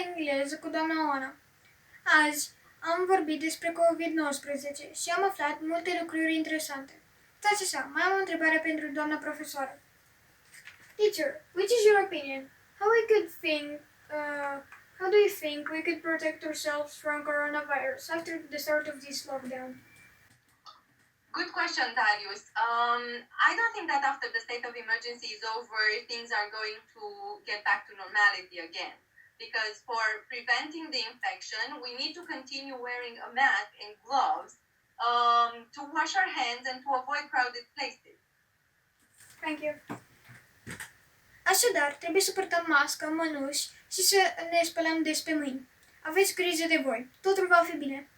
de engleză cu doamna Oana. Azi am vorbit despre COVID-19 și am aflat multe lucruri interesante. Stați așa, mai am o întrebare pentru doamna profesoară. Teacher, which is your opinion? How do you think we could protect ourselves from coronavirus after the start of this lockdown? Good question, Darius. I don't think that after the state of emergency is over, things are going to get back to normality again. Because for preventing the infection, we need to continue wearing a mask and gloves to wash our hands and to avoid crowded places. Thank you. Așadar, trebuie să purtăm mască, mănuși și să ne spălăm des pe mâini. Aveți grijă de voi. Totul va fi bine.